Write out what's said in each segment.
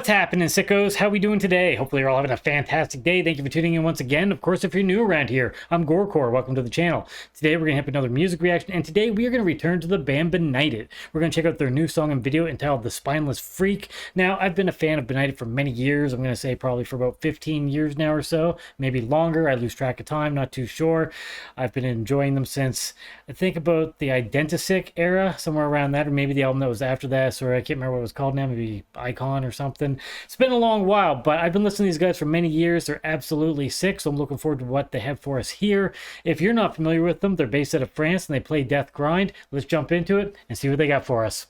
What's happening, sickos? How we doing today? Hopefully you're all having a fantastic day. Thank you for tuning in once again. Of course, if you're new around here, I'm GoreCore. Welcome to the channel. Today we're going to have another music reaction, and today we are going to return to the band Benighted. We're going to check out their new song and video entitled The Spineless Freak. Now, I've been a fan of Benighted for many years. I'm going to say probably for about 15 years now or so, maybe longer. I lose track of time, not too sure. I've been enjoying them since, I think, about the Identisic era, somewhere around that, or maybe the album that was after that, or I can't remember what it was called now, maybe Icon or something. It's been a long while, but I've been listening to these guys for many years. They're absolutely sick, so I'm looking forward to what they have for us here. If you're not familiar with them, they're based out of France and they play death grind. Let's jump into it and see what they got for us.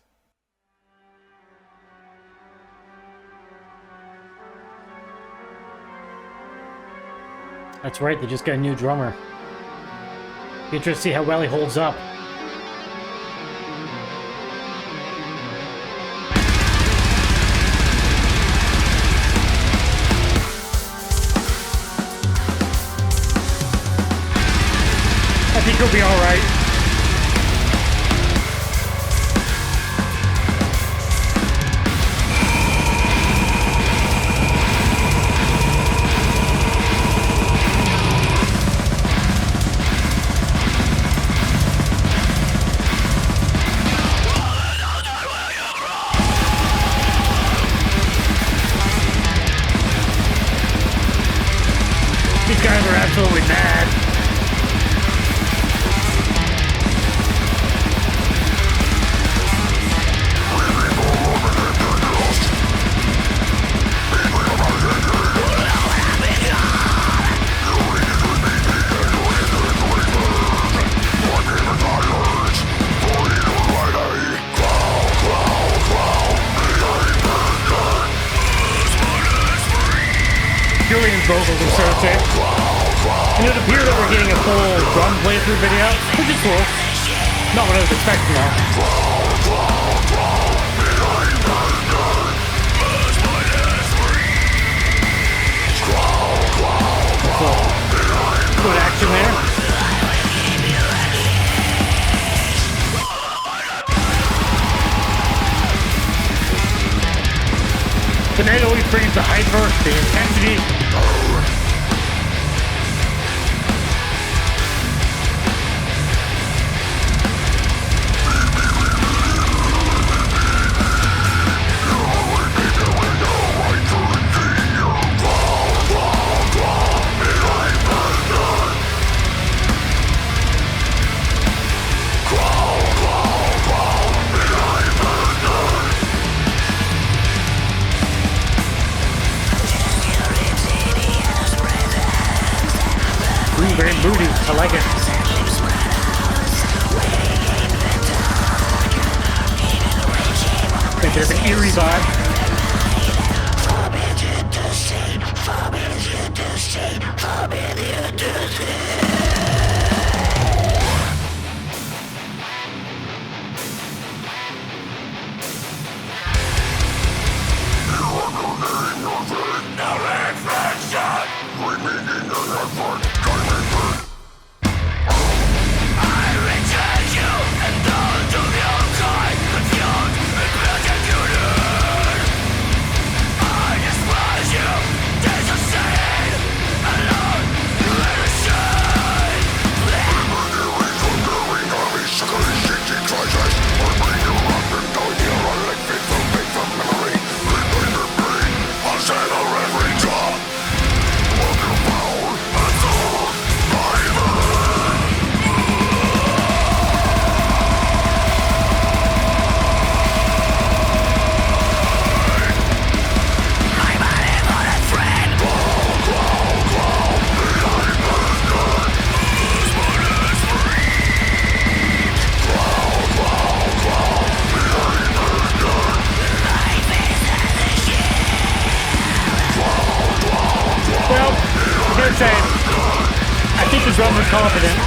That's right, they just got a new drummer. Be interested to see how well he holds up. I think he'll be all right. These guys are absolutely mad. Julian's vocals are so sick. And it appeared that we're getting a full drum playthrough video, which is cool. Not what I was expecting though. Cool. Good action there. The night always brings the hyper, the intensity. Very moody. I like it. I think there's an eerie vibe. I think the drummer's confident.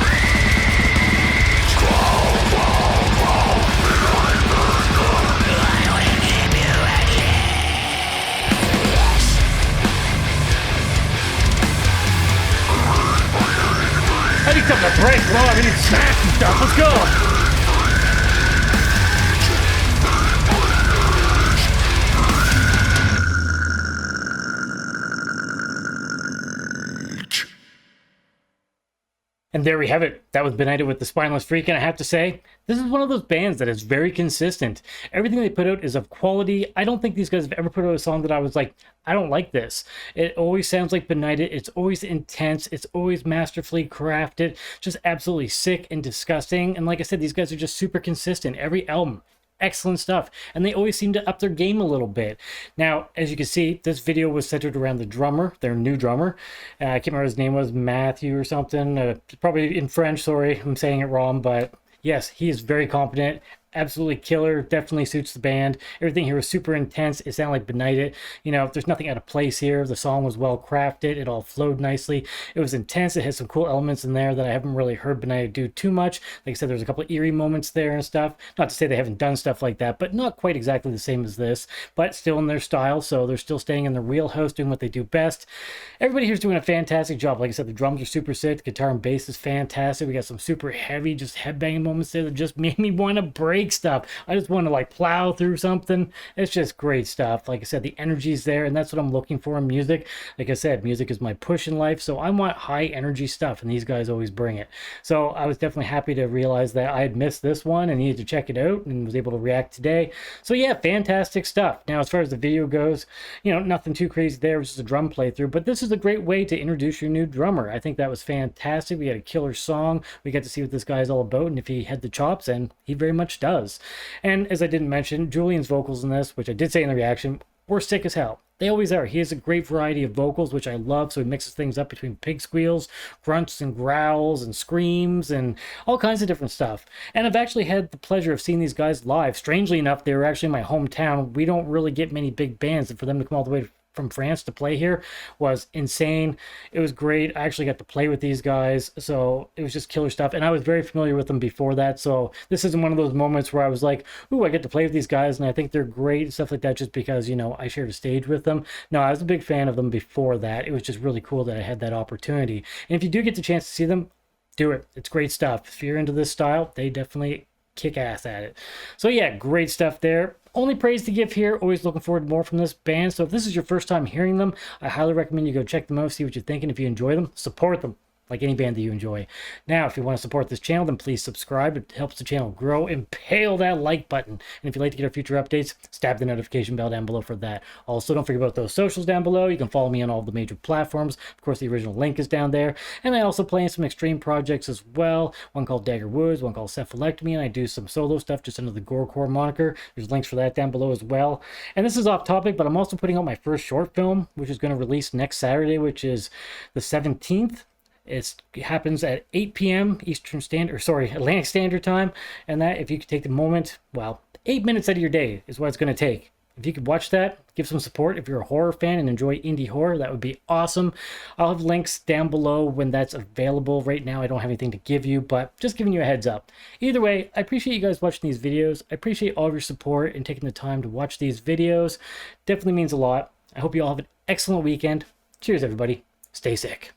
I need something to break. Come on, we need to smash and stuff. Let's go. And there we have it. That was Benighted with the Spineless Freak, and I have to say, this is one of those bands that is very consistent. Everything they put out is of quality. I don't think these guys have ever put out a song that I was like, I don't like this. It always sounds like Benighted. It's always intense. It's always masterfully crafted. Just absolutely sick and disgusting. And like I said, these guys are just super consistent. Every album, excellent stuff, and they always seem to up their game a little bit. Now, as you can see, this video was centered around the drummer, their new drummer. I can't remember his name, was Matthew or something, probably in French. Sorry, I'm saying it wrong, but yes, he is very competent, absolutely killer, definitely suits the band. Everything here was super intense. It sounded like Benighted. You know, there's nothing out of place here. The song was well crafted. It all flowed nicely. It was intense. It had some cool elements in there that I haven't really heard Benighted do too much. Like I said, there's a couple of eerie moments there and stuff. Not to say they haven't done stuff like that, but not quite exactly the same as this, but still in their style. So they're still staying in their wheelhouse, doing what they do best. Everybody here's doing a fantastic job. Like I said, the drums are super sick. The guitar and bass is fantastic. We got some super heavy, just headbanging moments there that just made me want to break stuff. I just want to like plow through something. It's just great stuff. Like I said, the energy's there, and that's what I'm looking for in music. Like I said, music is my push in life, so I want high energy stuff, and these guys always bring it. So I was definitely happy to realize that I had missed this one and needed to check it out, and was able to react today. So yeah, fantastic stuff. Now, as far as the video goes, you know, nothing too crazy there. It was just a drum playthrough, but this is a great way to introduce your new drummer. I think that was fantastic. We had a killer song. We got to see what this guy is all about, and if he had the chops, and he very much does. And as I didn't mention, Julian's vocals in this, which I did say in the reaction, were sick as hell. They always are. He has a great variety of vocals, which I love. So he mixes things up between pig squeals, grunts and growls and screams and all kinds of different stuff. And I've actually had the pleasure of seeing these guys live. Strangely enough, they were actually in my hometown. We don't really get many big bands, and for them to come all the way from France to play here was insane. It was great. I actually got to play with these guys, so it was just killer stuff, and I was very familiar with them before that, so this isn't one of those moments where I was like, ooh, I get to play with these guys and I think they're great and stuff like that just because, you know, I shared a stage with them. No, I was a big fan of them before that. It was just really cool that I had that opportunity, and if you do get the chance to see them, do it. It's great stuff. If you're into this style, they definitely kick ass at it. So yeah, great stuff there. Only praise to give here. Always looking forward to more from this band. So if this is your first time hearing them, I highly recommend you go check them out, see what you're thinking. If you enjoy them, support them like any band that you enjoy. Now, if you want to support this channel, then please subscribe. It helps the channel grow. Impale that like button. And if you'd like to get our future updates, stab the notification bell down below for that. Also, don't forget about those socials down below. You can follow me on all the major platforms. Of course, the original link is down there. And I also play in some extreme projects as well. One called DAGGER, one called CEPHALECTOMY, and I do some solo stuff just under the GoreCore moniker. There's links for that down below as well. And this is off topic, but I'm also putting out my first short film, which is going to release next Saturday, which is the 17th. It happens at 8 p.m. Atlantic Standard Time. And that, if you could take the moment, well, 8 minutes out of your day is what it's going to take. If you could watch that, give some support. If you're a horror fan and enjoy indie horror, that would be awesome. I'll have links down below when that's available. Right now, I don't have anything to give you, but just giving you a heads up. Either way, I appreciate you guys watching these videos. I appreciate all of your support and taking the time to watch these videos. Definitely means a lot. I hope you all have an excellent weekend. Cheers, everybody. Stay sick.